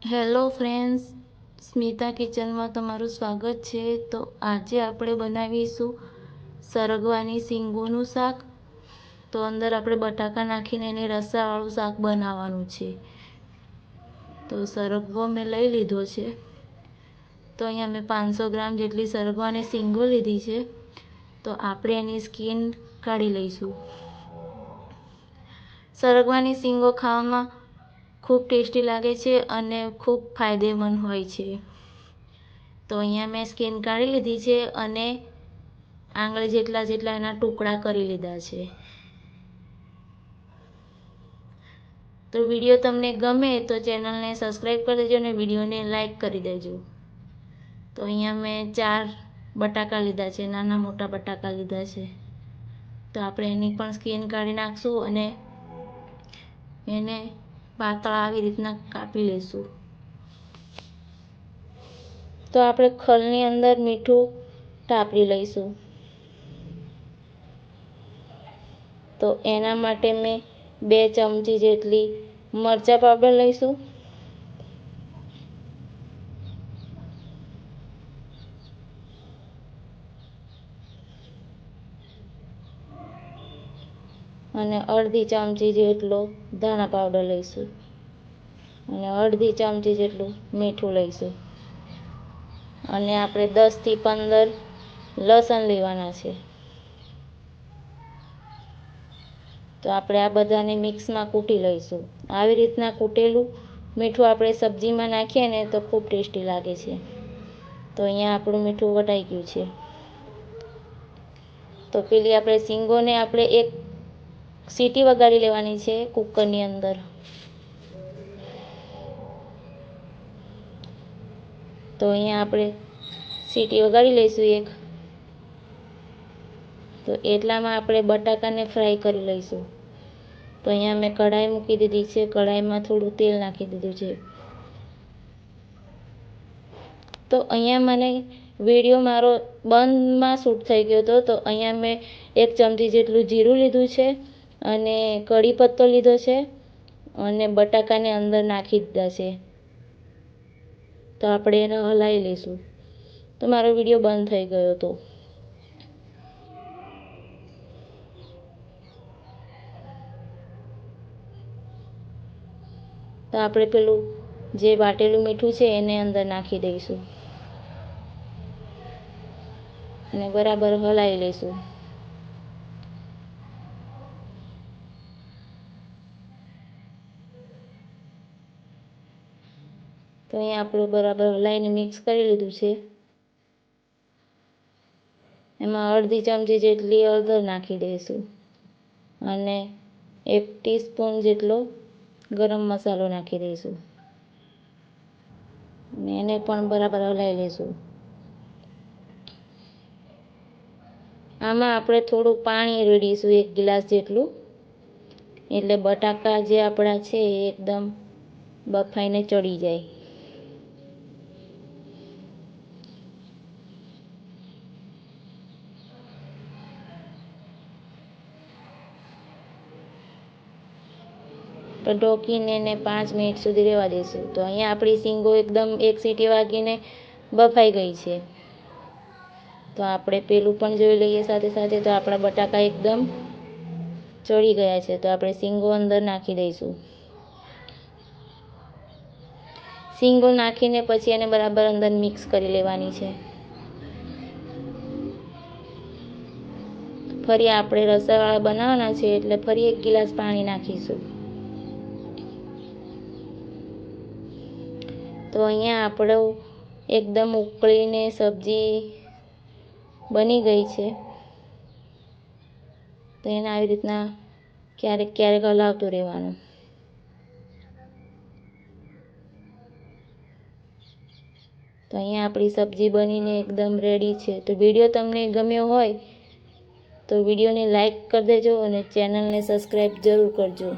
Hello friends, Smita કિચનમાં તમારું સ્વાગત છે। તો આજે આપણે બનાવીશું સરગવાની શીંગોનું શાક। તો અંદર આપણે બટાકા નાખીને એને રસાવાળું શાક બનાવવાનું છે। તો સરગવો મેં લઈ લીધો છે। તો અહીંયા મેં 500 ગ્રામ જેટલી સરગવાની શીંગો લીધી છે। તો આપણે એની સ્કિન કાઢી લઈશું। સરગવાની શીંગો ખાવામાં ખૂબ ટેસ્ટી લાગે છે અને ખૂબ ફાયદેમંદ હોય છે। તો અહીંયા મેં સ્કિન કાઢી લીધી છે અને આંગળી જેટલા એના ટુકડા કરી લીધા છે। તો વિડીયો તમને ગમે તો ચેનલને સબસ્ક્રાઈબ કરી દેજો અને વિડીયોને લાઈક કરી દેજો। તો અહીંયા મેં 4 બટાકા લીધા છે, નાના મોટા બટાકા લીધા છે। તો આપણે એની પણ સ્કિન કાઢી નાખશું અને એને પાતળા આવી રીતના કાપી લઈશું। તો આપણે ખલની અંદર મીઠું ટાપરી લઈશું। તો એના માટે મેં 2 ચમચી જેટલી મરચાં પાવડર લઈશું। અને અડધી ચમચી જેટલો ધાણા પાવડર લઈશું અને અડધી ચમચી જેટલું મીઠું લઈશું। અને આપણે 10 થી 15 લસણ લેવાના છે। તો આપણે આ બધાને મિક્સમાં કૂટી લઈશું। આવી રીતના કૂટેલું મીઠું આપણે સબ્જીમાં નાખીએ ને તો ખૂબ ટેસ્ટી લાગે છે। તો અહીંયા આપણું મીઠું વટાઈ ગયું છે। તો પેલી આપણે શીંગોને આપણે એક સીટી વગાડી લેવાની છે કુકરની અંદર। તો અહીંયા આપણે સીટી વગાડી લઈશું એક। તો એટલામાં આપણે બટાકાને ફ્રાય કરી લઈશું। તો અહીંયા મેં કઢાઈ મૂકી દીધી છે, કઢાઈમાં થોડું તેલ નાખી દીધું છે। તો અહીંયા મને વિડીયો મારો બંધમાં શૂટ થઈ ગયો હતો। તો અહીંયા મેં 1 ચમચી જેટલું જીરું લીધું છે અને કઢી પત્તો લીધો છે અને બટાકાને અંદર નાખી દીધા છે। તો આપણે એને હલાવી લઈશું। તો મારો વિડીયો બંધ થઈ ગયો હતો। તો આપણે પેલું જે વાટેલું મીઠું છે એને અંદર નાખી દઈશું અને બરાબર હલાવી લઈશું। તો અહીંયા આપણે બરાબર હલાવીને મિક્સ કરી લીધું છે। એમાં અડધી ચમચી જેટલી હળદર નાખી દઈશું અને 1 ટીસ્પૂન જેટલો ગરમ મસાલો નાખી દઈશું અને એને પણ બરાબર હલાવી લઈશું। આમાં આપણે થોડું પાણી રેડીશું 1 ગ્લાસ જેટલું, એટલે બટાકા જે આપણા છે એ એકદમ બફાઈને ચડી જાય। તો ઢોકીને એને 5 મિનિટ સુધી રહેવા દઈશું। તો અહીંયા આપણી શીંગો એકદમ 1 સીટી વાગીને બફાઈ ગઈ છે। તો આપણે પેલું પણ જોઈ લઈએ સાથે સાથે। તો આપણા બટાકા એકદમ ચડી ગયા છે। તો આપણે શીંગો અંદર નાખી દઈશું। શીંગો નાખીને પછી એને બરાબર અંદર મિક્સ કરી લેવાની છે। ફરી આપણે રસાવાળા બનાવવાના છે એટલે ફરી 1 ગ્લાસ પાણી નાખીશું। તો અહીંયા આપણો એકદમ ઉકળીને સબ્જી બની ગઈ છે। તો એને આવી રીતના ક્યારેક હલાવતું રહેવાનું। તો અહીંયા આપણી સબ્જી બનીને એકદમ રેડી છે। તો વિડીયો તમને ગમ્યો હોય તો વિડીયોને લાઈક કરી દેજો અને ચેનલને સબસ્ક્રાઈબ જરૂર કરજો।